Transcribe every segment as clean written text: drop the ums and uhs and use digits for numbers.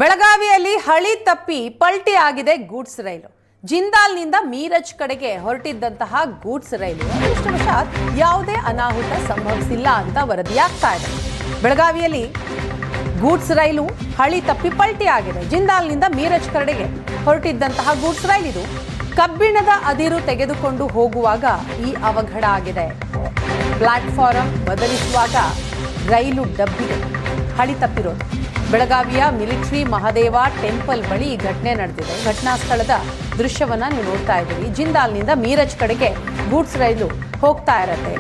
ಬೆಳಗಾವಿಯಲ್ಲಿ ಹಳಿ ತಪ್ಪಿ ಪಲ್ಟಿ ಆಗಿದೆ ಗೂಡ್ಸ್ ರೈಲು. ಜಿಂದಾಲ್ನಿಂದ ಮೀರಜ್ ಕಡೆಗೆ ಹೊರಟಿದ್ದಂತಹ ಗೂಡ್ಸ್ ರೈಲು ಅದೃಷ್ಟವಶಾತ್ ಯಾವುದೇ ಅನಾಹುತ ಸಂಭವಿಸಿಲ್ಲ ಅಂತ ವರದಿಯಾಗ್ತಾ ಇದೆ. ಬೆಳಗಾವಿಯಲ್ಲಿ ಗೂಡ್ಸ್ ರೈಲು ಹಳಿ ತಪ್ಪಿ ಪಲ್ಟಿ ಆಗಿದೆ. ಜಿಂದಾಲ್ನಿಂದ ಮೀರಜ್ ಕಡೆಗೆ ಹೊರಟಿದ್ದಂತಹ ಗೂಡ್ಸ್ ರೈಲ್ ಇದು ಕಬ್ಬಿಣದ ಅದಿರು ತೆಗೆದುಕೊಂಡು ಹೋಗುವಾಗ ಈ ಅವಘಡ ಆಗಿದೆ. ಪ್ಲಾಟ್ಫಾರಂ ಬದಲಿಸುವಾಗ ರೈಲು ಡಬ್ಬಿಗೆ ಹಳಿ ತಪ್ಪಿರೋದು. ಬೆಳಗಾವಿಯ ಮಿಲಿಟರಿ ಮಹದೇವ ಟೆಂಪಲ್ ಬಳಿ ಈ ಘಟನೆ ನಡೆದಿದೆ. ಘಟನಾ ಸ್ಥಳದ ದೃಶ್ಯವನ್ನ ನೀವು ನೋಡ್ತಾ ಇದ್ದೀರಿ. ಜಿಂದಾಲ್ನಿಂದ ಮೀರಜ್ ಕಡೆಗೆ ಗೂಡ್ಸ್ ರೈಲು ಹೋಗ್ತಾ ಇರತ್ತೆ,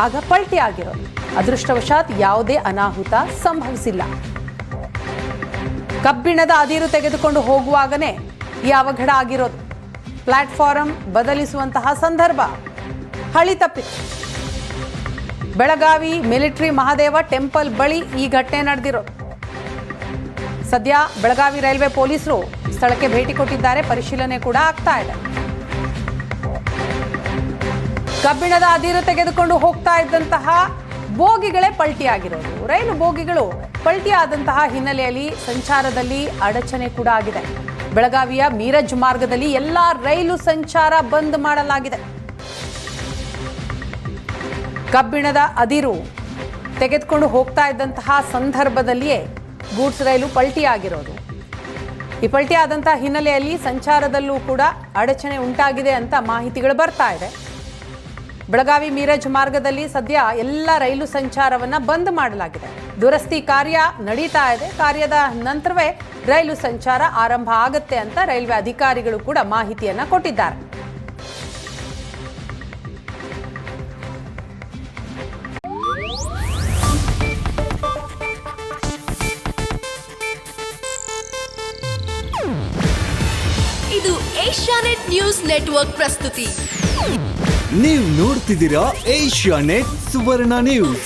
ಆಗ ಪಲ್ಟಿ ಆಗಿರೋದು. ಅದೃಷ್ಟವಶಾತ್ ಯಾವುದೇ ಅನಾಹುತ ಸಂಭವಿಸಿಲ್ಲ. ಕಬ್ಬಿಣದ ಅದಿರು ತೆಗೆದುಕೊಂಡು ಹೋಗುವಾಗನೇ ಈ ಅವಘಡ ಆಗಿರೋದು. ಪ್ಲಾಟ್ಫಾರಂ ಬದಲಿಸುವಂತಹ ಸಂದರ್ಭ ಹಳಿ ತಪ್ಪಿತು. ಬೆಳಗಾವಿ ಮಿಲಿಟರಿ ಮಹದೇವ ಟೆಂಪಲ್ ಬಳಿ ಈ ಘಟನೆ ನಡೆದಿರೋದು. ಸದ್ಯ ಬೆಳಗಾವಿ ರೈಲ್ವೆ ಪೊಲೀಸರು ಸ್ಥಳಕ್ಕೆ ಭೇಟಿ ಕೊಟ್ಟಿದ್ದಾರೆ, ಪರಿಶೀಲನೆ ಕೂಡ ಆಗ್ತಾ ಇದೆ. ಕಬ್ಬಿಣದ ಅದಿರು ತೆಗೆದುಕೊಂಡು ಹೋಗ್ತಾ ಇದ್ದಂತಹ ಬೋಗಿಗಳೇ ಪಲ್ಟಿ ಆಗಿರೋದು. ರೈಲು ಬೋಗಿಗಳು ಪಲ್ಟಿ ಆದಂತಹ ಹಿನ್ನೆಲೆಯಲ್ಲಿ ಸಂಚಾರದಲ್ಲಿ ಅಡಚಣೆ ಕೂಡ ಆಗಿದೆ. ಬೆಳಗಾವಿಯ ಮೀರಜ್ ಮಾರ್ಗದಲ್ಲಿ ಎಲ್ಲಾ ರೈಲು ಸಂಚಾರ ಬಂದ್ ಮಾಡಲಾಗಿದೆ. ಕಬ್ಬಿಣದ ಅದಿರು ತೆಗೆದುಕೊಂಡು ಹೋಗ್ತಾ ಇದ್ದಂತಹ ಸಂದರ್ಭದಲ್ಲಿಯೇ ಗೂಡ್ಸ್ ರೈಲು ಪಲ್ಟಿ ಆಗಿರೋದು. ಈ ಪಲ್ಟಿ ಆದಂತಹ ಹಿನ್ನೆಲೆಯಲ್ಲಿ ಸಂಚಾರದಲ್ಲೂ ಕೂಡ ಅಡಚಣೆ ಉಂಟಾಗಿದೆ ಅಂತ ಮಾಹಿತಿಗಳು ಬರ್ತಾ ಇದೆ. ಬೆಳಗಾವಿ ಮೀರಜ್ ಮಾರ್ಗದಲ್ಲಿ ಸದ್ಯ ಎಲ್ಲ ರೈಲು ಸಂಚಾರವನ್ನ ಬಂದ್ ಮಾಡಲಾಗಿದೆ. ದುರಸ್ತಿ ಕಾರ್ಯ ನಡೀತಾ ಇದೆ. ಕಾರ್ಯದ ನಂತರವೇ ರೈಲು ಸಂಚಾರ ಆರಂಭ ಆಗುತ್ತೆ ಅಂತ ರೈಲ್ವೆ ಅಧಿಕಾರಿಗಳು ಕೂಡ ಮಾಹಿತಿಯನ್ನ ಕೊಟ್ಟಿದ್ದಾರೆ. ಇದು ಏಷ್ಯಾನೆಟ್ ನ್ಯೂಸ್ ನೆಟ್ವರ್ಕ್ ಪ್ರಸ್ತುತಿ. ನೀವು ನೋಡ್ತಿದ್ದೀರಾ ಏಷ್ಯಾನೆಟ್ ಸುವರ್ಣ ನ್ಯೂಸ್.